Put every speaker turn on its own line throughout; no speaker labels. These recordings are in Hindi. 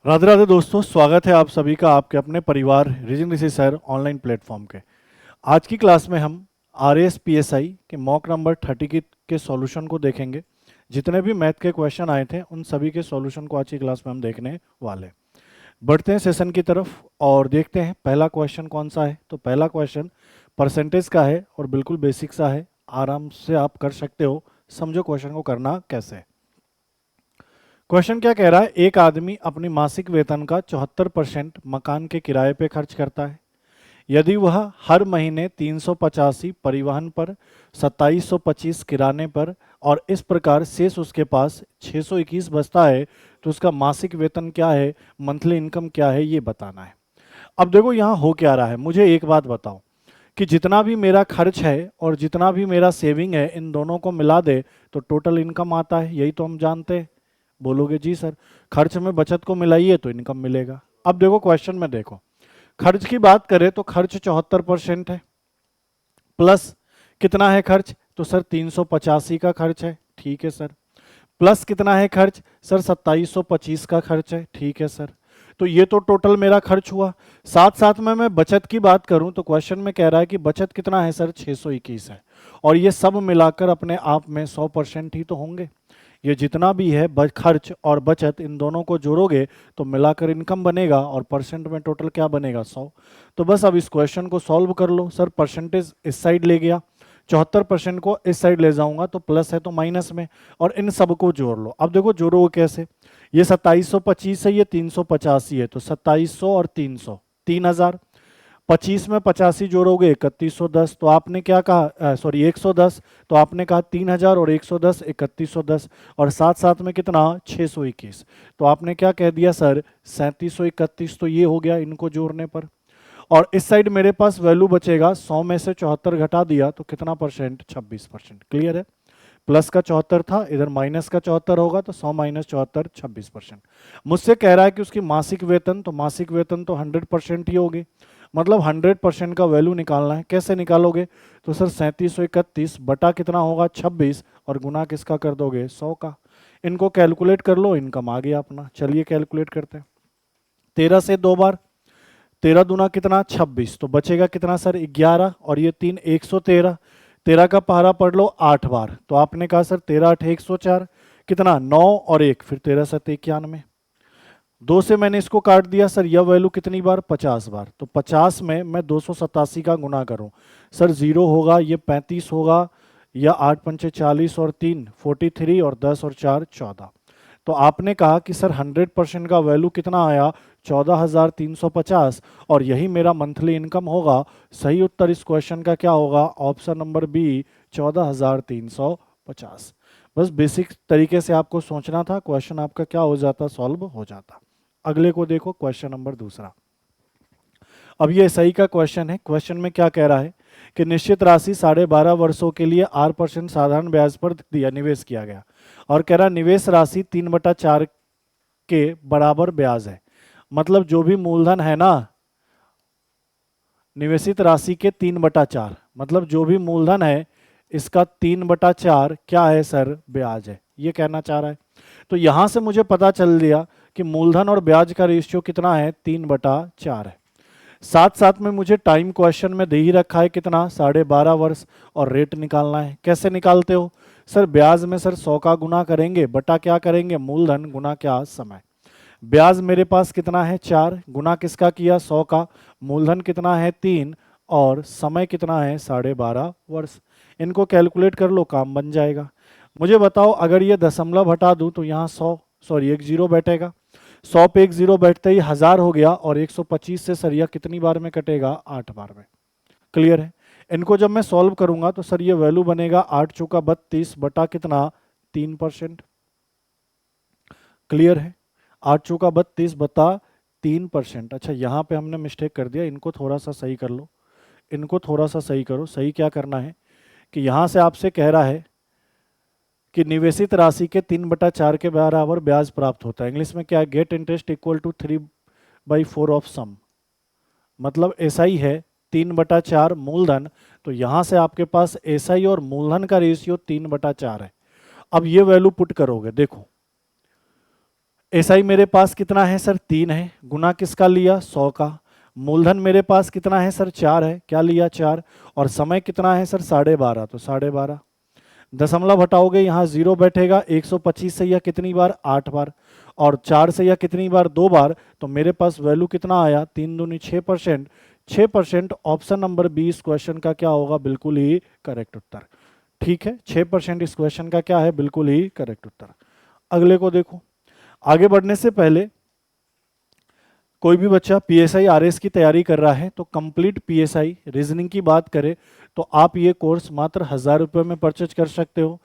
राधे राधे दोस्तों, स्वागत है आप सभी का आपके अपने परिवार रीजन ऋषि सर ऑनलाइन प्लेटफॉर्म के। आज की क्लास में हम R S P S I के मॉक नंबर 30 के सॉल्यूशन को देखेंगे। जितने भी मैथ के क्वेश्चन आए थे उन सभी के सॉल्यूशन को आज की क्लास में हम देखने वाले हैं। बढ़ते हैं सेशन की तरफ और देखते हैं पहला क्वेश्चन कौन सा है। तो पहला क्वेश्चन परसेंटेज का है और बिल्कुल बेसिक सा है, आराम से आप कर सकते हो। समझो क्वेश्चन को करना कैसे है। क्वेश्चन क्या कह रहा है, एक आदमी अपनी मासिक वेतन का 74% मकान के किराए पे खर्च करता है। यदि वह हर महीने 385 परिवहन पर, 2725 किराने पर और इस प्रकार शेष उसके पास 621 बचता है, तो उसका मासिक वेतन क्या है, मंथली इनकम क्या है, ये बताना है। अब देखो यहाँ हो क्या रहा है, मुझे एक बात बताओ कि जितना भी मेरा खर्च है और जितना भी मेरा सेविंग है, इन दोनों को मिला दे तो टोटल इनकम आता है। यही तो हम जानते हैं। बोलोगे जी सर, खर्च में बचत को मिलाइए तो इनकम मिलेगा। अब देखो क्वेश्चन में देखो, खर्च की बात करें तो खर्च 74% है, प्लस कितना है खर्च, तो सर 385 का खर्च है, ठीक है सर। प्लस कितना है खर्च, सर 2725 का खर्च है, ठीक है सर। तो ये तो टोटल मेरा खर्च हुआ। साथ साथ में मैं बचत की बात करूं तो क्वेश्चन में कह रहा है कि बचत कितना है सर, 621 है। और ये सब मिलाकर अपने आप में 100% ही तो होंगे। ये जितना भी है खर्च और बचत, इन दोनों को जोड़ोगे तो मिलाकर इनकम बनेगा और परसेंट में टोटल क्या बनेगा, 100। तो बस अब इस क्वेश्चन को सॉल्व कर लो। सर परसेंटेज इस साइड ले गया, 74% को इस साइड ले जाऊंगा तो प्लस है तो माइनस में, और इन सब को जोड़ लो। अब देखो जोड़ोगे कैसे, ये 2725 है, ये 385 है, तो 2700 और 300 3000। 25 में 85 जोड़ोगे 3110, तो आपने क्या कहा, सॉरी 110, तो आपने कहा 3000 और 110 3110, और साथ साथ में कितना 621, तो आपने क्या कह दिया सर 3731। तो ये हो गया इनको जोड़ने पर। और इस साइड मेरे पास वैल्यू बचेगा, 100 में से 74 घटा दिया तो कितना परसेंट, 26%। क्लियर है। प्लस का 74 था, इधर माइनस का 74 होगा तो 100 माइनस 74 26%। मुझसे कह रहा है कि उसकी मासिक वेतन, तो मासिक वेतन तो 100% ही होगी, मतलब 100% का वैल्यू निकालना है। कैसे निकालोगे, तो सर 3731 बटा कितना होगा 26, और गुना किसका कर दोगे, 100 का। इनको कैलकुलेट कर लो, इनकम आ गया अपना। चलिए कैलकुलेट करते हैं। 13 से 2 बार, 13 दूना कितना 26, तो बचेगा कितना सर 11, और ये 3 113। 13 का पहाड़ा पढ़ लो 8 बार, तो आपने कहा सर 13 8 104, कितना 9 और 1, फिर 13 7 91। 2 से मैंने इसको काट दिया सर, यह वैल्यू कितनी बार, 50 बार, तो 50 में मैं 287 का गुना करूं, सर 0 होगा, ये 35 होगा, या 8 पंचे 40 और 3 43, और 10 और 4 14। तो आपने कहा कि सर 100% का वैल्यू कितना आया, 14,350, और यही मेरा मंथली इनकम होगा। सही उत्तर इस क्वेश्चन का क्या होगा, ऑप्शन नंबर बी, 14,350। बस बेसिक तरीके से आपको सोचना था, क्वेश्चन आपका क्या हो जाता, सॉल्व हो जाता। अगले को देखो, क्वेश्चन नंबर दूसरा। अब ये सही का क्वेश्चन है। क्वेश्चन में क्या कह रहा है कि निश्चित राशि 12.5 वर्षों के लिए 8% साधारण ब्याज पर दिया निवेश किया गया, और कह रहा निवेश राशि 3/4 के बराबर ब्याज है। मतलब जो भी मूलधन है ना, निवेशित राशि के 3/4, मतलब जो भी मूलधन है इसका 3/4 क्या है सर, ब्याज है, ये कहना चाह रहा है। तो यहां से मुझे पता चल दिया कि मूलधन और ब्याज का रेशियो कितना है, 3/4 है। साथ साथ में मुझे टाइम क्वेश्चन में दे ही रखा है कितना, 12.5 वर्ष, और रेट निकालना है। कैसे निकालते हो सर, ब्याज में सर 100 का गुना करेंगे, बटा क्या करेंगे, मूलधन गुना क्या, समय। ब्याज मेरे पास कितना है 4, गुना किसका किया, 100 का। मूलधन कितना है 3, और समय कितना है 12.5 वर्ष। इनको कैलकुलेट कर लो, काम बन जाएगा। मुझे बताओ अगर ये दशमलव हटा दूं तो यहाँ 100, सॉरी एक जीरो बैठेगा, 100 पे एक जीरो बैठते ही 1000 हो गया, और 125 से सर यह कितनी बार में कटेगा, 8 बार में। क्लियर है। इनको जब मैं सॉल्व करूंगा तो सर ये वैल्यू बनेगा 8 चौका 32 बटा कितना, 3%। क्लियर है। 8 चौका 32 बता 3%। अच्छा यहाँ पे हमने मिस्टेक कर दिया, इनको थोड़ा सा सही कर लो, इनको थोड़ा सा सही करो। सही क्या करना है कि यहाँ से आपसे कह रहा है कि निवेशित राशि के 3/4 के बराबर ब्याज प्राप्त होता है। इंग्लिश में क्या है, get interest equal to 3/4 of sum, मतलब ऐसा ही है 3/4 मूलधन। तो यहाँ से आपके पास ऐसा ही और मूलधन का रेशियो 3/4 है। अब ये वैल्यू पुट करोगे, देखो एसआई मेरे पास कितना है सर 3 है, गुना किसका लिया 100 का। मूलधन मेरे पास कितना है सर 4 है, क्या लिया 4। और समय कितना है सर 12.5, तो 12.5। दशमलव हटाओगे यहाँ 0 बैठेगा, 125 से यह कितनी बार 8 बार, और 4 से यह कितनी बार 2 बार, तो मेरे पास वैल्यू कितना आया 3 दूनी 6%। 6% ऑप्शन नंबर बी इस क्वेश्चन का क्या होगा, बिल्कुल ही करेक्ट उत्तर। ठीक है, 6% इस क्वेश्चन का क्या है, बिल्कुल ही करेक्ट उत्तर। अगले को देखो। आगे बढ़ने से पहले कोई भी बच्चा पीएसआई आरएस की तैयारी कर रहा है तो कंप्लीट पीएसआई रीजनिंग की बात करें तो आप ये कोर्स मात्र 1000 रुपये में परचेज कर सकते हो,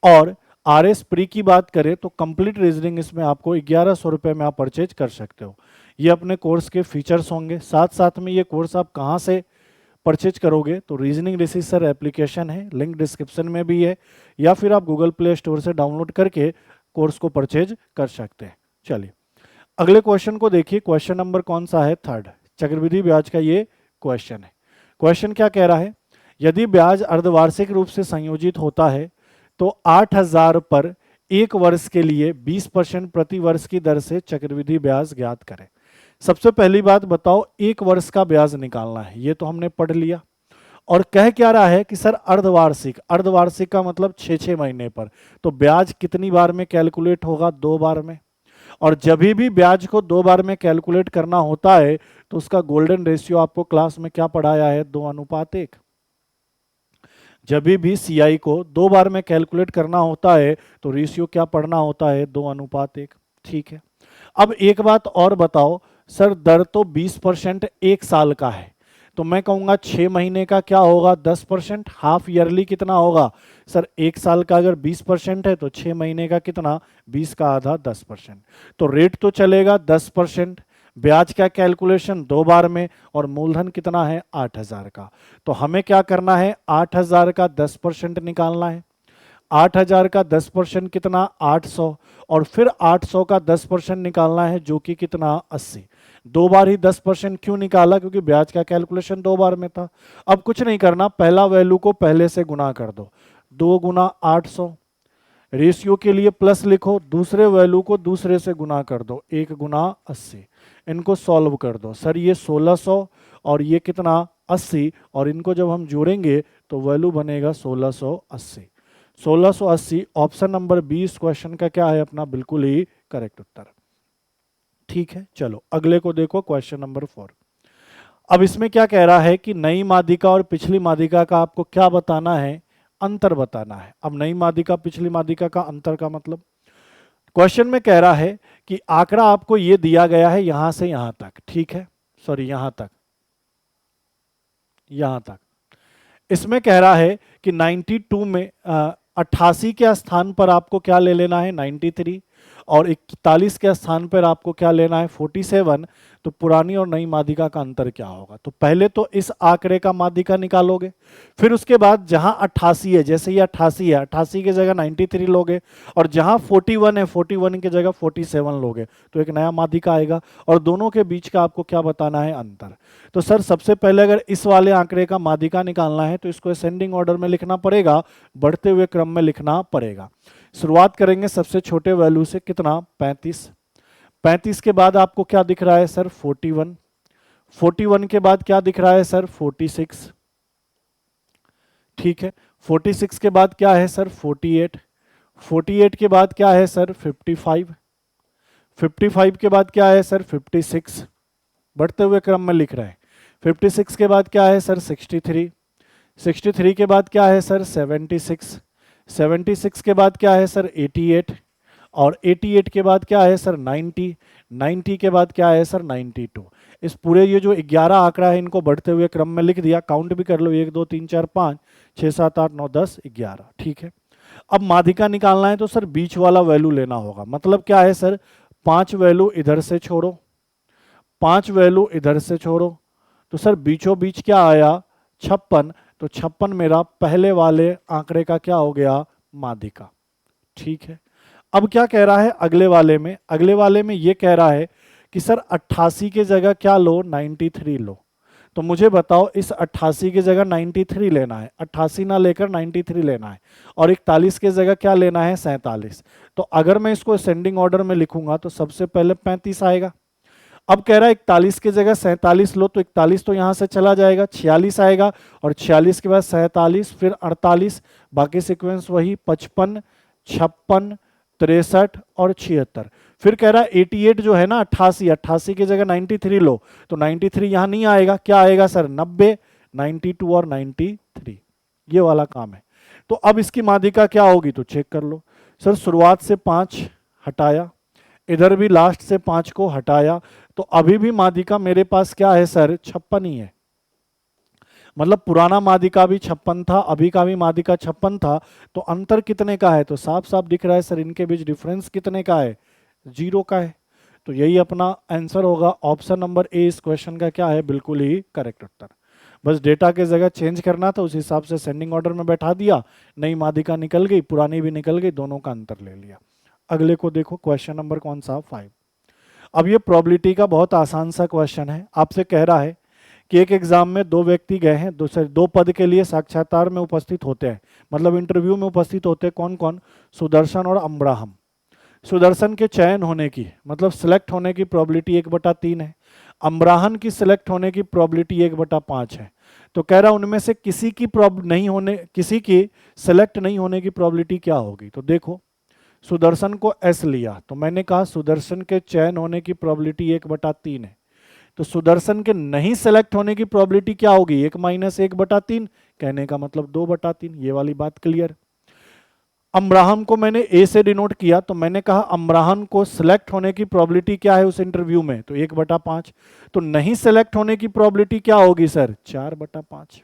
और आरएस प्री की बात करें तो कंप्लीट रीजनिंग इसमें आपको 1100 रुपये में आप परचेज कर सकते हो। ये अपने कोर्स के फीचर्स होंगे। साथ साथ में ये कोर्स आप कहाँ से परचेज करोगे, तो रीजनिंग रिसीज सर एप्लीकेशन है, लिंक डिस्क्रिप्शन में भी है, या फिर आप गूगल प्ले स्टोर से डाउनलोड करके कोर्स को परचेज कर सकते हैं। चलिए अगले क्वेश्चन को देखिए। क्वेश्चन नंबर कौन सा है, 3rd, चक्रवृद्धि ब्याज का ये क्वेश्चन है। क्वेश्चन क्या कह रहा है, यदि ब्याज अर्धवार्षिक रूप से संयोजित होता है तो 8000 पर एक वर्ष के लिए 20% प्रति वर्ष की दर से चक्रवृद्धि ब्याज ज्ञात करें। सबसे पहली बात बताओ, एक वर्ष का ब्याज निकालना है, ये तो हमने पढ़ लिया। और कह क्या रहा है कि सर अर्धवार्षिक, अर्धवार्षिक का मतलब 6-6 महीने पर, तो ब्याज कितनी बार में कैलकुलेट होगा, 2 बार में। और जब भी ब्याज को 2 बार में कैलकुलेट करना होता है तो उसका गोल्डन रेशियो आपको क्लास में क्या पढ़ाया है, 2:1। जब भी सीआई को 2 बार में कैलकुलेट करना होता है तो रेशियो क्या पढ़ना होता है, 2:1। ठीक है। अब एक बात और बताओ, सर दर तो 20% एक साल का है, तो मैं कहूंगा 6 महीने का क्या होगा, 10%। हाफ ईयरली कितना होगा, सर एक साल का अगर 20% है तो 6 महीने का कितना, 20 का आधा 10%। तो रेट तो चलेगा 10%, ब्याज का कैलकुलेशन 2 बार में, और मूलधन कितना है 8000 का। तो हमें क्या करना है, 8000 का 10% निकालना है। 8000 का 10% कितना, 800, और फिर 800 का 10% निकालना है जो कि कितना, 80। 2 बार ही 10% क्यों निकाला, क्योंकि ब्याज का कैलकुलेशन 2 बार में था। अब कुछ नहीं करना, पहला वैल्यू को पहले से गुना कर दो, 2 गुना 800। रेशियो के लिए प्लस लिखो, दूसरे वैल्यू को दूसरे से गुना कर दो, 1 गुना 80। इनको सॉल्व कर दो, सर ये 1600 और ये कितना 80, और इनको जब हम जोड़ेंगे तो वैल्यू बनेगा 1680। 1680 ऑप्शन नंबर 20 क्वेश्चन का क्या है अपना, बिल्कुल ही करेक्ट उत्तर। ठीक है, चलो अगले को देखो, क्वेश्चन नंबर 4। अब इसमें क्या कह रहा है कि नई माध्यिका और पिछली माध्यिका का आपको क्या बताना है, अंतर बताना है। अब नई माध्यिका पिछली माध्यिका का अंतर का मतलब, क्वेश्चन में कह रहा है कि आंकड़ा आपको ये दिया गया है यहां से यहां तक, ठीक है, सॉरी यहां तक, यहां तक। इसमें कह रहा है कि 92 में 88 के स्थान पर आपको क्या ले लेना है, 93, और 41 के स्थान पर आपको क्या लेना है, 47। तो पुरानी और नई माध्यिका का अंतर क्या होगा, तो पहले तो इस आंकड़े का माध्यिका निकालोगे, फिर उसके बाद जहां 88 है, जैसे ये 88 है, 88 की जगह 93 लोगे, और जहां 41 है, 41 की जगह 47 लोगे, तो एक नया माध्यिका आएगा, और दोनों के बीच का आपको क्या बताना है, अंतर। तो सर सबसे पहले अगर इस वाले आंकड़े का माध्यिका निकालना है तो इसको असेंडिंग ऑर्डर में लिखना पड़ेगा, बढ़ते हुए क्रम में लिखना पड़ेगा। शुरुआत करेंगे सबसे छोटे वैल्यू से, कितना 35। 35 के बाद आपको क्या दिख रहा है सर, 41। 41 के बाद क्या दिख रहा है सर, 46। ठीक है, 46 के बाद क्या है सर, 48। 48 के बाद क्या है सर, 55। 55 के बाद क्या है सर, 56। बढ़ते हुए क्रम में लिख रहे हैं। 56 के बाद क्या है सर, 63। 63 के बाद क्या है सर, 76। 76 के बाद क्या है सर, 88। और 88 के बाद क्या है सर, 90। 90 के बाद क्या है सर, 92। इस पूरे ये जो 11 आंकड़ा है इनको बढ़ते हुए क्रम में लिख दिया, काउंट भी कर लो, 1 2 3 4 5 6 7 8 9 10 11। ठीक है, अब माध्यिका निकालना है तो सर बीच वाला वैल्यू लेना होगा। मतलब क्या है सर, 5 वैल्यू इधर से छोड़ो, 5 वैल्यू इधर से छोड़ो, तो सर बीचों बीच क्या आया, 56। तो 56 मेरा पहले वाले आंकड़े का क्या हो गया, माध्यिका। ठीक है, अब क्या कह रहा है अगले वाले में, अगले वाले में ये कह रहा है कि सर 88 की जगह क्या लो, 93 लो। तो मुझे बताओ इस 88 की जगह 93 लेना है, 88 ना लेकर 93 लेना है, और 41 की जगह क्या लेना है, 47। तो अगर मैं इसको असेंडिंग ऑर्डर में लिखूंगा तो सबसे पहले 35 आएगा। अब कह रहा है 41 की जगह 47 लो, तो 41 तो यहां से चला जाएगा, 46 आएगा, और 46 के बाद 47, फिर 48, बाकी सीक्वेंस वही 55, 56, 63 और 76। फिर कह रहा है 88 जो है ना 88, 88 की जगह 93 लो, तो 93 यहां नहीं आएगा, क्या आएगा सर, 90, 92 और 93, ये वाला काम है। तो अब इसकी माध्यिका क्या होगी तो चेक कर लो। सर शुरुआत से 5 हटाया, इधर भी लास्ट से 5 को हटाया, तो अभी भी माध्यिका मेरे पास क्या है सर, 56 ही है। मतलब पुराना माध्यिका भी 56 था, अभी का भी माध्यिका 56 था, तो अंतर कितने का है, तो साफ साफ दिख रहा है सर इनके बीच डिफरेंस कितने का है, 0 का है। तो यही अपना आंसर होगा, ऑप्शन नंबर ए इस क्वेश्चन का क्या है, बिल्कुल ही करेक्ट उत्तर। बस डेटा के जगह चेंज करना था, उस हिसाब से सेंडिंग ऑर्डर में बैठा दिया, नई माध्यिका निकल गई, पुरानी भी निकल गई, दोनों का अंतर ले लिया। अगले को देखो, क्वेश्चन नंबर कौन सा, 5। अब ये प्रोबेबिलिटी का बहुत आसान सा क्वेश्चन है। आपसे कह रहा है कि एक एग्जाम में 2 व्यक्ति गए हैं, दूसरे 2 पद के लिए साक्षात्कार में उपस्थित होते हैं, मतलब इंटरव्यू में उपस्थित होते हैं, कौन कौन, सुदर्शन और अम्ब्राहम। सुदर्शन के चयन होने की, मतलब सिलेक्ट होने की प्रोबेबिलिटी 1/3 है, अम्ब्राहन की सिलेक्ट होने की प्रोबेबिलिटी 1/5 है। तो कह रहा उनमें से किसी की किसी की सिलेक्ट नहीं होने की प्रोबेबिलिटी क्या होगी। तो देखो सुदर्शन को एस लिया, तो मैंने कहा सुदर्शन के चयन होने की प्रोबेबिलिटी 1/3 है, तो सुदर्शन के नहीं सेलेक्ट होने की प्रोबेबिलिटी क्या होगी, 1 - 1/3, कहने का मतलब 2/3, ये वाली बात क्लियर। अम्ब्राहम को मैंने ए से डिनोट किया, तो मैंने कहा अम्ब्राहम को सिलेक्ट होने की प्रोबेबिलिटी क्या है उस इंटरव्यू में, तो 1/5, तो नहीं सिलेक्ट होने की प्रोबेबिलिटी क्या होगी सर, 4/5।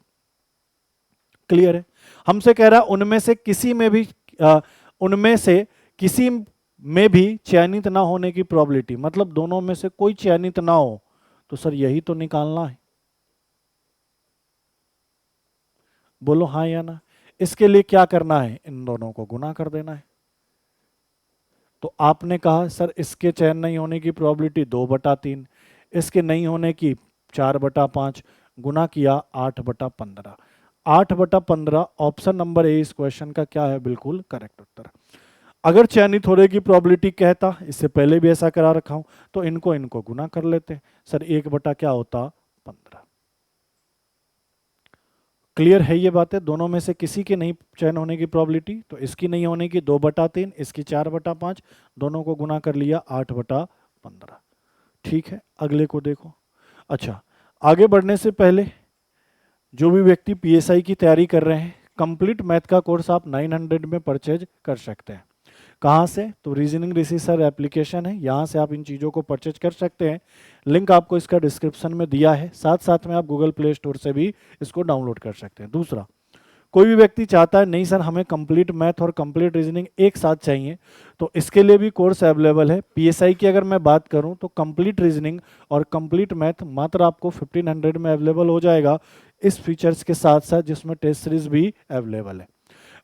क्लियर है। हमसे कह रहा है उनमें से किसी में भी चयनित ना होने की प्रोबेबिलिटी, मतलब दोनों में से कोई चयनित ना हो, तो सर यही तो निकालना है, बोलो हाँ या ना। इसके लिए क्या करना है, इन दोनों को गुना कर देना है। तो आपने कहा सर इसके चयन नहीं होने की प्रोबेबिलिटी 2/3, इसके नहीं होने की 4/5, गुना किया 8/15। 8/15 ऑप्शन नंबर ए इस क्वेश्चन का क्या है, बिल्कुल करेक्ट उत्तर। अगर चयनित होने की प्रोबेबिलिटी कहता, इससे पहले भी ऐसा करा रखा हूं, तो इनको गुना कर लेते सर, 1 क्या होता, 15। क्लियर है ये बातें, दोनों में से किसी के नहीं चयन होने की प्रोबेबिलिटी, तो इसकी नहीं होने की 2/3, इसकी 4/5, दोनों को गुना कर लिया 8/15। ठीक है, अगले को देखो। अच्छा, आगे बढ़ने से पहले जो भी व्यक्ति पीएसआई की तैयारी कर रहे हैं, कंप्लीट मैथ का कोर्स आप 900 में परचेज कर सकते हैं। कहाँ से, तो रीजनिंग ऋषि सर एप्लीकेशन है, यहाँ से आप इन चीज़ों को परचेज कर सकते हैं। लिंक आपको इसका डिस्क्रिप्शन में दिया है, साथ साथ में आप गूगल प्ले स्टोर से भी इसको डाउनलोड कर सकते हैं। दूसरा, कोई भी व्यक्ति चाहता है नहीं सर हमें कंप्लीट मैथ और कंप्लीट रीजनिंग एक साथ चाहिए, तो इसके लिए भी कोर्स अवेलेबल है। पीएसआई की अगर मैं बात करूं तो कंप्लीट रीजनिंग और कंप्लीट मैथ मात्र आपको 1500 में अवेलेबल हो जाएगा, इस फीचर्स के साथ साथ जिसमें टेस्ट सीरीज भी अवेलेबल है।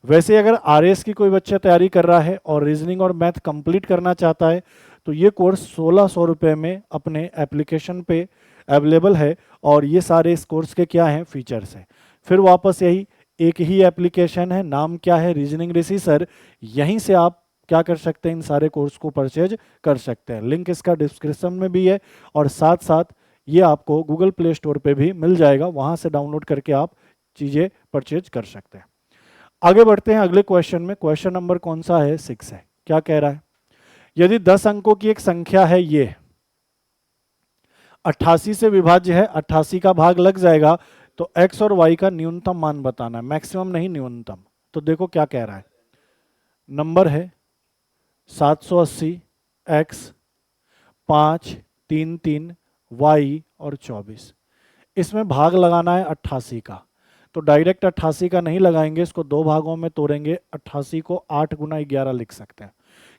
वैसे अगर आरएएस की कोई बच्चा तैयारी कर रहा है और रीजनिंग और मैथ कंप्लीट करना चाहता है, तो ये कोर्स 1600 रुपये में अपने एप्लीकेशन पे अवेलेबल है, और ये सारे इस कोर्स के क्या हैं, फीचर्स हैं। फिर वापस यही एक ही एप्लीकेशन है, नाम क्या है, रीजनिंग ऋषि सर, यहीं से आप क्या कर सकते हैं, इन सारे कोर्स को परचेज कर सकते हैं। लिंक इसका डिस्क्रिप्शन में भी है, और साथ साथ ये आपको गूगल प्ले स्टोर पे भी मिल जाएगा, वहाँ से डाउनलोड करके आप चीज़ें परचेज कर सकते हैं। आगे बढ़ते हैं अगले क्वेश्चन में। क्वेश्चन नंबर कौन सा है, 6 है। क्या कह रहा है, यदि 10 अंकों की एक संख्या है, ये 88 से विभाज्य है, 88 का भाग लग जाएगा, तो x और y का न्यूनतम मान बताना है, मैक्सिमम नहीं न्यूनतम। तो देखो क्या कह रहा है, नंबर है 780, x, 5, 3, 3, y और 24। इसमें भाग लगाना है 88 का, तो डायरेक्ट 88 का नहीं लगाएंगे, इसको 2 भागों में तोड़ेंगे। 88 को 8 × 11 लिख सकते हैं,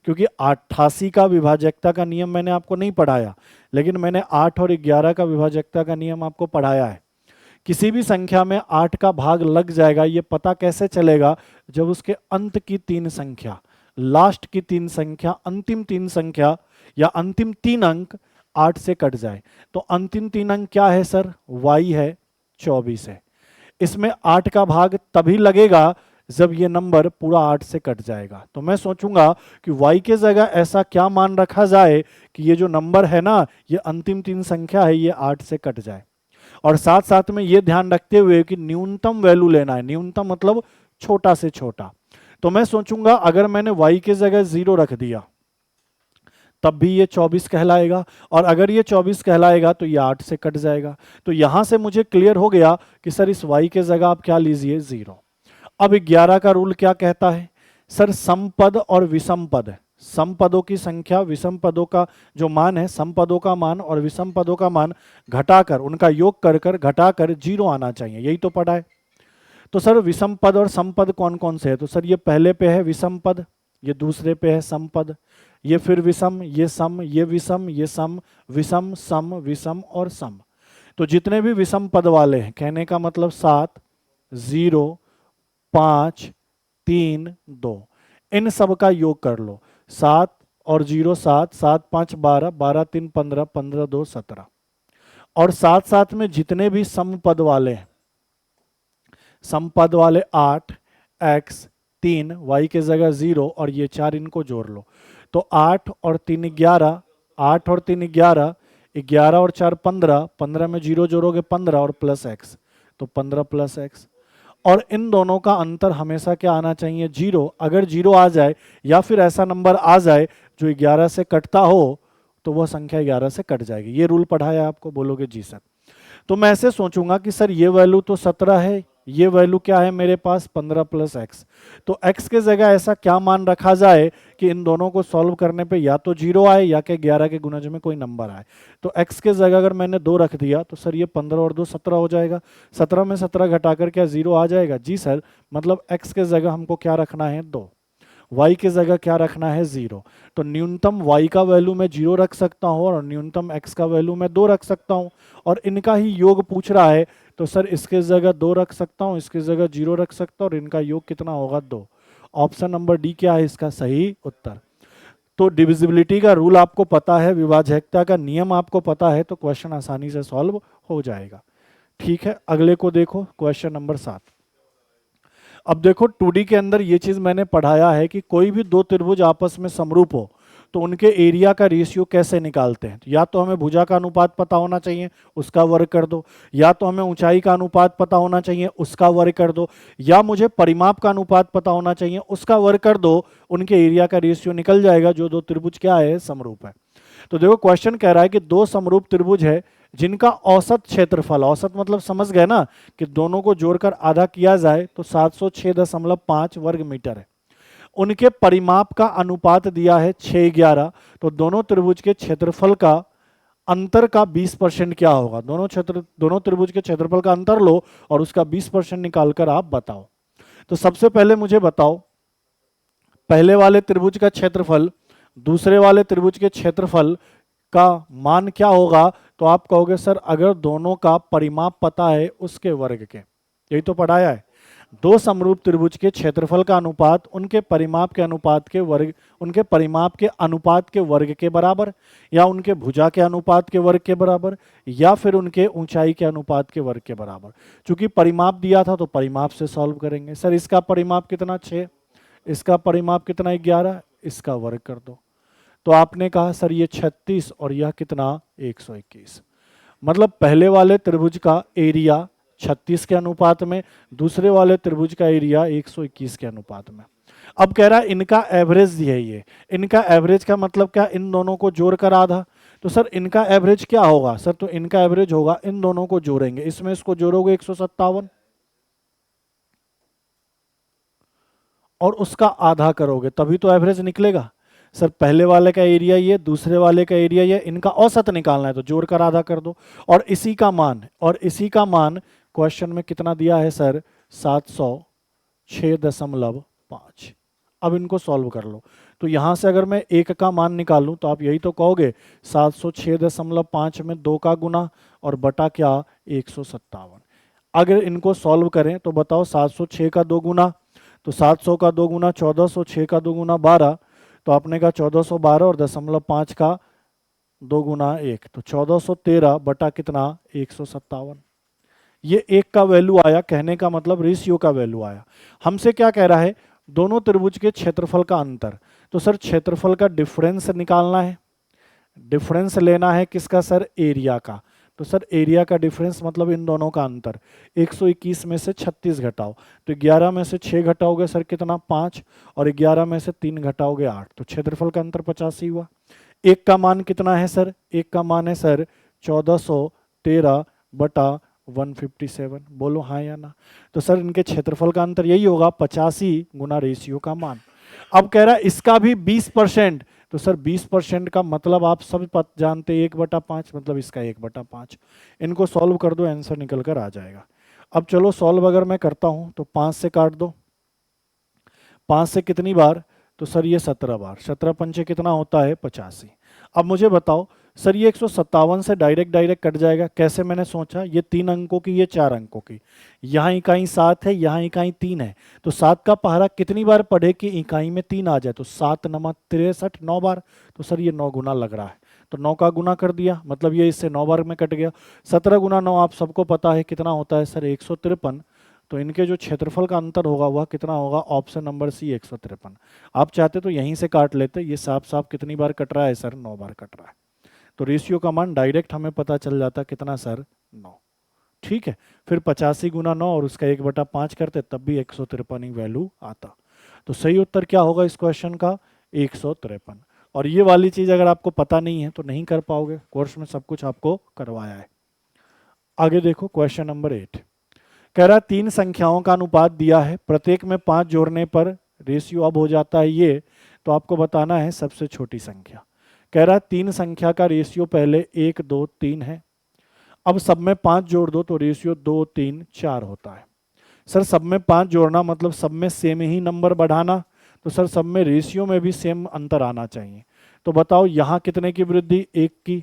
क्योंकि 88 का विभाजकता का नियम मैंने आपको नहीं पढ़ाया, लेकिन मैंने 8 और 11 का विभाजकता का नियम आपको पढ़ाया है। किसी भी संख्या में 8 का भाग लग जाएगा, ये पता कैसे चलेगा, जब उसके अंत की 3 संख्या, लास्ट की 3 संख्या, अंतिम 3 संख्या या अंतिम 3 अंक 8 से कट जाए। तो अंतिम 3 अंक क्या है सर? y है, 24 है। इसमें 8 का भाग तभी लगेगा जब ये नंबर पूरा 8 से कट जाएगा। तो मैं सोचूंगा कि y के जगह ऐसा क्या मान रखा जाए कि ये जो नंबर है ना, ये अंतिम 3 संख्या है, ये 8 से कट जाए। और साथ साथ में ये ध्यान रखते हुए कि न्यूनतम वैल्यू लेना है, न्यूनतम मतलब छोटा से छोटा। तो मैं सोचूंगा अगर मैंने y के जगह 0 रख दिया तब भी ये 24 कहलाएगा, और अगर ये 24 कहलाएगा तो ये 8 से कट जाएगा। तो यहां से मुझे क्लियर हो गया कि सर इस y के जगह आप क्या लीजिए? 0। अब 11 का रूल क्या कहता है? सर समपद और विषम पद, सम पदों की संख्या, विषम पदों का जो मान है, सम पदों का मान और विषम पदों का मान घटाकर, उनका योग कर घटाकर 0 आना चाहिए, यही तो पढ़ा है। तो सर विषम पद और सम पद कौन कौन से है? तो सर ये पहले पे है विषम पद, ये दूसरे पे है सम पद, ये फिर विषम, ये सम, ये विषम, ये सम, विषम, सम, विषम और सम। तो जितने भी विषम पद वाले हैं, कहने का मतलब 7, 0, 5, 3, 2, इन सब का योग कर लो। 7 और 0 7, 7 5 12, 12 3 15, 15 2 17। और साथ साथ में जितने भी समपद वाले हैं, समपद वाले 8, x 3, y के जगह 0 और ये 4, इनको जोड़ लो। तो 8 और 3 11, 8 और 3 11, 11 और 4 15, 15 में 0 जोड़ोगे 15 और प्लस x, तो 15 प्लस x। और इन दोनों का अंतर हमेशा क्या आना चाहिए? 0। अगर 0 आ जाए या फिर ऐसा नंबर आ जाए जो 11 से कटता हो तो वह संख्या 11 से कट जाएगी। ये रूल पढ़ाया आपको? बोलोगे जी सर। तो मैं ऐसे सोचूंगा कि सर ये वैल्यू तो 17 है, ये वैल्यू क्या है मेरे पास? 15 प्लस एक्स। तो x के जगह ऐसा क्या मान रखा जाए कि इन दोनों को सॉल्व करने पे या तो 0 आए या कि 11 के गुणज में कोई नंबर आए। तो x के जगह अगर मैंने 2 रख दिया तो सर ये 15 और 2 17 हो जाएगा। 17 में 17 घटाकर क्या 0 आ जाएगा? जी सर। मतलब x के जगह हमको क्या रखना है? 2। y के जगह क्या रखना है? 0। तो न्यूनतम y का वैल्यू मैं 0 रख सकता हूँ और न्यूनतम x का वैल्यू मैं 2 रख सकता हूँ। और इनका ही योग पूछ रहा है तो सर इसके जगह 2 रख सकता हूँ, इसके जगह 0 रख सकता हूँ, और इनका योग कितना होगा? 2। ऑप्शन नंबर डी क्या है इसका सही उत्तर? तो डिविजिबिलिटी का रूल आपको पता है, विभाज्यता का नियम आपको पता है, तो क्वेश्चन आसानी से सॉल्व हो जाएगा। ठीक है, अगले को देखो, क्वेश्चन नंबर 7। अब देखो 2D के अंदर ये चीज मैंने पढ़ाया है कि कोई भी दो त्रिभुज आपस में समरूप हो तो उनके एरिया का रेशियो कैसे निकालते हैं। तो या तो हमें भुजा का अनुपात पता होना चाहिए, उसका वर्ग कर दो, या तो हमें ऊंचाई का अनुपात पता होना चाहिए, उसका वर्ग कर दो, या मुझे परिमाप का अनुपात पता होना चाहिए, उसका वर्ग कर दो, उनके एरिया का रेशियो निकल जाएगा जो दो त्रिभुज क्या है? समरूप है। तो देखो क्वेश्चन कह रहा है कि दो समरूप त्रिभुज है जिनका औसत क्षेत्रफल, औसत मतलब समझ गए ना कि दोनों को जोड़कर आधा किया जाए तो 706.5 वर्ग मीटर है। उनके परिमाप का अनुपात दिया है 6:11। तो दोनों त्रिभुज के क्षेत्रफल का अंतर का 20% क्या होगा? दोनों त्रिभुज के क्षेत्रफल का अंतर लो और उसका 20% निकालकर आप बताओ। तो सबसे पहले मुझे बताओ पहले वाले त्रिभुज का क्षेत्रफल दूसरे वाले त्रिभुज के क्षेत्रफल का मान क्या होगा? तो आप कहोगे सर अगर दोनों का परिमाप पता है उसके वर्ग के, यही तो पढ़ाया है। दो समरूप त्रिभुज के क्षेत्रफल का अनुपात उनके परिमाप के अनुपात के वर्ग, उनके परिमाप के अनुपात के वर्ग के बराबर, या उनके भुजा के अनुपात के वर्ग के बराबर, या फिर उनके ऊंचाई के अनुपात के वर्ग के बराबर। चूंकि परिमाप दिया था तो परिमाप से सॉल्व करेंगे। सर इसका परिमाप कितना? 6, इसका परिमाप कितना? 11, इसका वर्ग कर दो। तो आपने कहा सर ये 36 और यह कितना? 121। मतलब पहले वाले त्रिभुज का एरिया 36 के अनुपात में, दूसरे वाले त्रिभुज का एरिया 121 के अनुपात में। अब कह रहा है इनका एवरेज है ये। इनका एवरेज का मतलब क्या? इन दोनों को जोड़कर आधा। तो सर इनका एवरेज क्या होगा? सर तो इनका एवरेज होगा, इन दोनों को जोड़ेंगे, इसमें इसको जोड़ोगे 157 और उसका आधा करोगे तभी तो एवरेज निकलेगा। सर पहले वाले का एरिया ये, दूसरे वाले का एरिया ये, इनका औसत निकालना है तो जोड़कर आधा कर दो। और इसी का मान क्वेश्चन में कितना दिया है सर? 706.5। अब इनको सॉल्व कर लो। तो यहां से अगर मैं एक का मान निकालूं तो आप यही तो कहोगे 706.5 में 2 का गुना और बटा क्या? 157। अगर इनको सॉल्व करें तो बताओ 706 का 2 गुना, तो 700 का 2 गुना 1400, 6 का 2 गुना 12, तो आपने कहा 1412 और 0.5 का 2 गुना 1, तो 1413 बटा कितना 157। ये एक का वैल्यू आया, कहने का मतलब रेशियो का वैल्यू आया। हमसे क्या कह रहा है, दोनों त्रिभुज के क्षेत्रफल का अंतर। तो सर क्षेत्रफल का डिफरेंस निकालना है, डिफरेंस लेना है किसका सर, एरिया का। तो सर एरिया का डिफरेंस मतलब इन दोनों का अंतर। 121 में से 36 घटाओ, तो 11 में से 6 घटाओगे सर कितना 5, और 11 में से 3 घटाओगे 8, तो क्षेत्रफल का अंतर 85 हुआ। एक का मान कितना है सर, एक का मान है सर 1413 बटा 157। बोलो हाँ या ना। तो सर इनके क्षेत्रफल का अंतर यही होगा 85 गुना रेशियो का मान। अब कह रहा है इसका भी 20%, तो सर 20% का मतलब आप सब जानते हैं 1/5, मतलब इसका 1/5। इनको सॉल्व कर दो, आंसर निकल कर आ जाएगा। अब चलो सॉल्व अगर मैं करता हूं तो 5 से काट दो, 5 से कितनी बार, तो सर ये 17 बार, 17 पंचे कितना होता है 85। अब मुझे बताओ सर ये 157 से डायरेक्ट डायरेक्ट कट जाएगा, कैसे मैंने सोचा, ये 3 अंकों की, ये 4 अंकों की, यहाँ इकाई 7 है, यहाँ इकाई 3 है, तो 7 का पहाड़ा कितनी बार पढ़े कि इकाई में 3 आ जाए, तो 7 नमा 63, 9 बार। तो सर ये 9 गुना लग रहा है, तो 9 का गुना कर दिया, मतलब ये इससे 9 बार में कट गया। 17 गुना 9 आप सबको पता है कितना होता है सर 153। तो इनके जो क्षेत्रफल का अंतर होगा वह कितना होगा, ऑप्शन नंबर सी 153। आप चाहते तो यहीं से काट लेते, ये साफ साफ कितनी बार कट रहा है सर, 9 बार कट रहा है। तो रेशियो का मान डायरेक्ट हमें पता चल जाता कितना सर 9। ठीक है, फिर 85 गुना 9 और उसका 1/5 करते तब भी 153 ही वैल्यू आता। तो सही उत्तर क्या होगा इस क्वेश्चन का, 153। और ये वाली चीज अगर आपको पता नहीं है तो नहीं कर पाओगे, कोर्स में सब कुछ आपको करवाया है। आगे देखो क्वेश्चन नंबर 8, कह रहा 3 संख्याओं का अनुपात दिया है, प्रत्येक में 5 जोड़ने पर रेशियो अब हो जाता है ये, तो आपको बताना है सबसे छोटी संख्या। कह रहा 3 संख्या का रेशियो पहले 1 2 3 है, अब सब में 5 जोड़ दो तो रेशियो 2 3 4 होता है। सर सब में 5 जोड़ना मतलब सब में सेम ही नंबर बढ़ाना, तो सर सब में रेशियो में भी सेम अंतर आना चाहिए। तो बताओ यहाँ कितने की वृद्धि, 1 की,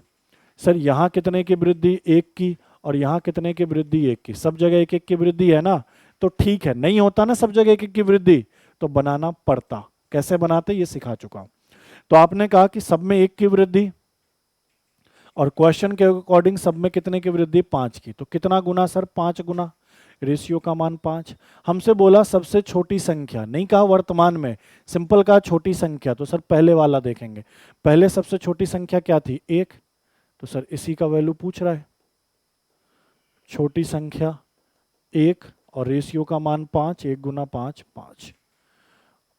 सर यहाँ कितने की वृद्धि, 1 की, और यहाँ कितने की वृद्धि, 1 की, सब जगह 1 1 की वृद्धि है ना। तो ठीक है, नहीं होता ना सब जगह 1 1 की वृद्धि, तो बनाना पड़ता। कैसे बनाते ये सिखा चुका हूं। तो आपने कहा कि सब में 1 की वृद्धि, और क्वेश्चन के अकॉर्डिंग सब में कितने की वृद्धि, 5 की, तो कितना गुना सर, 5 गुना, रेशियो का मान 5। हमसे बोला सबसे छोटी संख्या, नहीं कहा वर्तमान में, सिंपल कहा छोटी संख्या, तो सर पहले वाला देखेंगे। पहले सबसे छोटी संख्या क्या थी, 1, तो सर इसी का वैल्यू पूछ रहा है, छोटी संख्या 1 और रेशियो का मान 5, 1 गुना 5 5।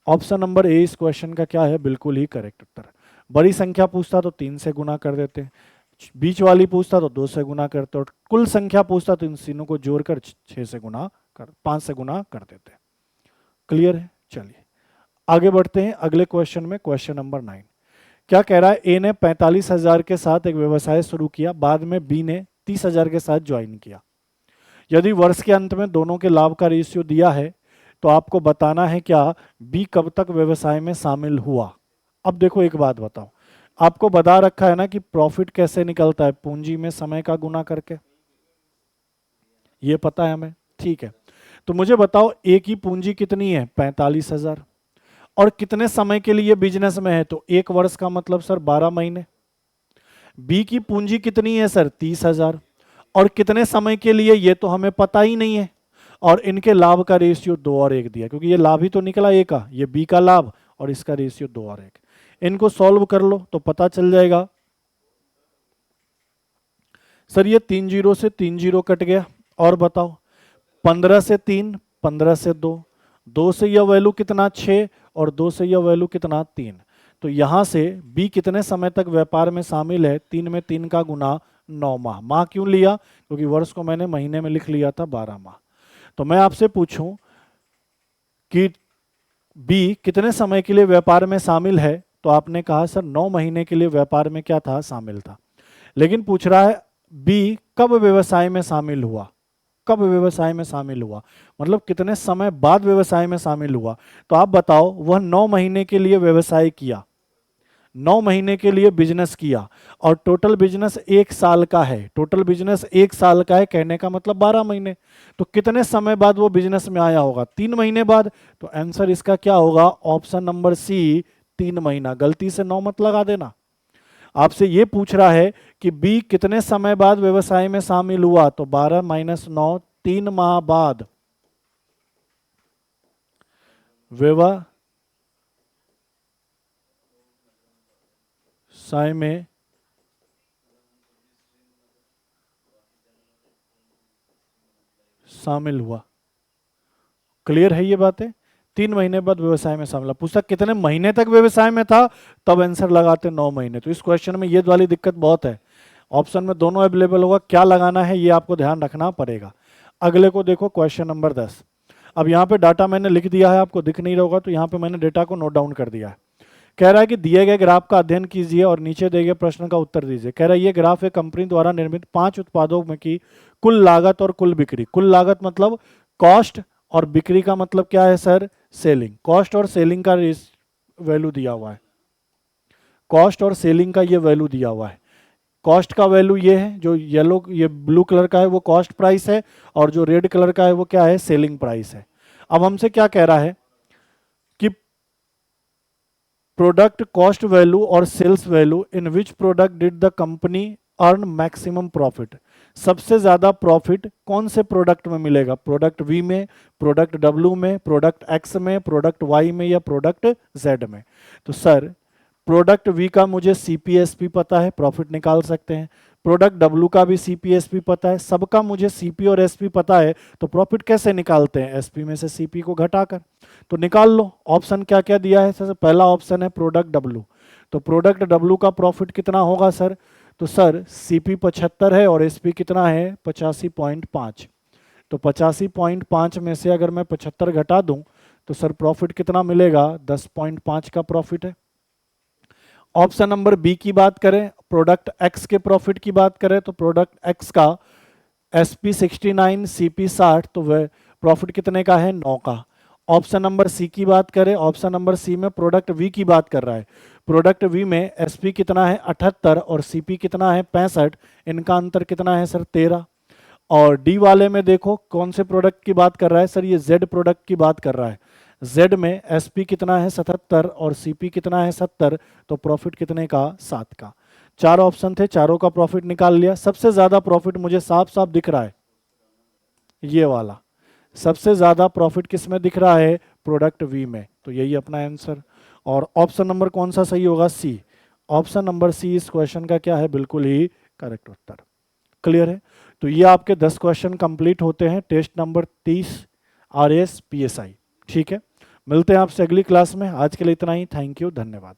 ऑप्शन नंबर ए इस क्वेश्चन का क्या है, बिल्कुल ही करेक्ट उत्तर। बड़ी संख्या पूछता तो 3 से गुना कर देते, बीच वाली पूछता तो 2 से गुना करते, और कुल संख्या पूछता तो इन तीनों को जोड़कर 6 से गुना कर, 5 से गुना कर देते। क्लियर है, चलिए आगे बढ़ते हैं अगले क्वेश्चन में। क्वेश्चन नंबर 9 क्या कह रहा है, ए ने 45,000 के साथ एक व्यवसाय शुरू किया, बाद में बी ने 30,000 के साथ ज्वाइन किया। यदि वर्ष के अंत में दोनों के लाभ का रेशियो दिया है तो आपको बताना है क्या बी कब तक व्यवसाय में शामिल हुआ। अब देखो एक बात बताओ, आपको बता रखा है ना कि प्रॉफिट कैसे निकलता है, पूंजी में समय का गुना करके, ये पता है हमें, ठीक है। तो मुझे बताओ ए की पूंजी कितनी है, 45,000, और कितने समय के लिए बिजनेस में है, तो 1 वर्ष का मतलब सर 12 महीने। बी की पूंजी कितनी है सर, 30,000, और कितने समय के लिए ये तो हमें पता ही नहीं है, और इनके लाभ का रेशियो 2 और 1 दिया, क्योंकि ये लाभ ही तो निकला ए का, ये बी का लाभ और इसका रेशियो 2 और 1। इनको सॉल्व कर लो तो पता चल जाएगा। सर ये 3 जीरो से 3 जीरो कट गया, और बताओ 15 से 3, 15 से 2, 2 से यह वैल्यू कितना 6, और 2 से यह वैल्यू कितना 3। तो यहां से बी कितने समय तक व्यापार में शामिल है, 3 में 3 का गुना 9 माह। माह क्यों लिया, क्योंकि वर्ष को मैंने महीने में लिख लिया था 12 माह। तो मैं आपसे पूछूं कि बी कितने समय के लिए व्यापार में शामिल है, तो आपने कहा सर 9 महीने के लिए व्यापार में क्या था, शामिल था। लेकिन पूछ रहा है बी कब व्यवसाय में शामिल हुआ, कब व्यवसाय में शामिल हुआ, मतलब कितने समय बाद व्यवसाय में शामिल हुआ। तो आप बताओ वह 9 महीने के लिए व्यवसाय किया, 9 महीने के लिए बिजनेस किया, और टोटल बिजनेस 1 साल का है, टोटल बिजनेस 1 साल का है, कहने का मतलब 12 महीने। तो कितने समय बाद वो बिजनेस में आया होगा, 3 महीने बाद। तो आंसर इसका क्या होगा, ऑप्शन नंबर सी 3 महीना। गलती से 9 मत लगा देना। आपसे ये पूछ रहा है कि बी कितने समय बाद व्यवसाय में शामिल हुआ, तो 12 - 9 3 माह बाद व्यवसाय में शामिल हुआ। क्लियर है ये बातें? 3 महीने बाद व्यवसाय में शामिल हुआ। पूछता कितने महीने तक व्यवसाय में था, तब आंसर लगाते 9 महीने। तो इस क्वेश्चन में ये वाली दिक्कत बहुत है, ऑप्शन में दोनों अवेलेबल होगा, क्या लगाना है ये आपको ध्यान रखना पड़ेगा। अगले को देखो, क्वेश्चन नंबर 10। अब यहाँ पे डाटा मैंने लिख दिया है, आपको दिख नहीं रहा होगा, तो यहाँ पे मैंने डेटा को नोट डाउन कर दिया है। कह रहा है कि दिए गए ग्राफ का अध्ययन कीजिए और नीचे दिए गए प्रश्न का उत्तर दीजिए। कह रहा है ये ग्राफ एक कंपनी द्वारा निर्मित 5 उत्पादों में की कुल लागत और कुल बिक्री। कुल लागत मतलब कॉस्ट, और बिक्री का मतलब क्या है सर, सेलिंग। कॉस्ट और सेलिंग का वैल्यू दिया हुआ है, कॉस्ट और सेलिंग का ये वैल्यू दिया हुआ है। कॉस्ट का वैल्यू ये है, जो येलो ये ब्लू कलर का है वो कॉस्ट प्राइस है, और जो रेड कलर का है वो क्या है, सेलिंग प्राइस है। अब हमसे क्या कह रहा है कि प्रोडक्ट कॉस्ट वैल्यू और sales value in which product did the company earn maximum profit. सबसे ज्यादा प्रॉफिट कौन से प्रोडक्ट में मिलेगा, प्रोडक्ट वी में, प्रोडक्ट डब्ल्यू में, प्रोडक्ट एक्स में, प्रोडक्ट वाई में, या प्रोडक्ट जेड में। तो सर प्रोडक्ट वी का मुझे सीपीएसपी पता है, प्रॉफिट निकाल सकते हैं। प्रोडक्ट डब्ल्यू का भी सीपीएसपी पता है, सबका मुझे सीपी और एसपी पता है, तो प्रॉफिट कैसे निकालते हैं, एसपी में से सीपी को घटाकर। तो निकाल लो। ऑप्शन क्या क्या दिया है सर, पहला ऑप्शन है प्रोडक्ट डब्ल्यू। तो प्रोडक्ट डब्ल्यू का प्रॉफिट कितना होगा सर, तो सर सीपी 75 है और एसपी कितना है 85.5। तो 85.5 में से अगर मैं 75 घटा दूं तो सर प्रॉफिट कितना मिलेगा, 10.5 का प्रॉफिट है। ऑप्शन नंबर बी की बात करें, प्रोडक्ट एक्स के प्रॉफिट की बात करें, तो प्रोडक्ट एक्स का एसपी 69 सीपी 60, तो वह प्रॉफिट कितने का है, 9 का। ऑप्शन नंबर सी की बात करें, ऑप्शन नंबर सी में प्रोडक्ट वी की बात कर रहा है। प्रोडक्ट वी में एसपी कितना है 78 और सीपी कितना है 65, इनका अंतर कितना है सर 13। और डी वाले में देखो कौन से प्रोडक्ट की बात कर रहा है सर, ये जेड प्रोडक्ट की बात कर रहा है। जेड में एसपी कितना है 77 और सीपी कितना है 70, तो प्रॉफिट कितने का, 7 का। 4 ऑप्शन थे, चारों का प्रॉफिट निकाल लिया। सबसे ज्यादा प्रॉफिट मुझे साफ साफ दिख रहा है, ये वाला सबसे ज्यादा प्रॉफिट किस में दिख रहा है, प्रोडक्ट वी में। तो यही अपना आंसर। और ऑप्शन नंबर कौन सा सही होगा, सी। ऑप्शन नंबर सी इस क्वेश्चन का क्या है, बिल्कुल ही करेक्ट उत्तर। क्लियर है? तो ये आपके 10 क्वेश्चन कंप्लीट होते हैं टेस्ट नंबर 30 आरएएस पीएसआई। ठीक है, मिलते हैं आपसे अगली क्लास में। आज के लिए इतना ही। थैंक यू, धन्यवाद।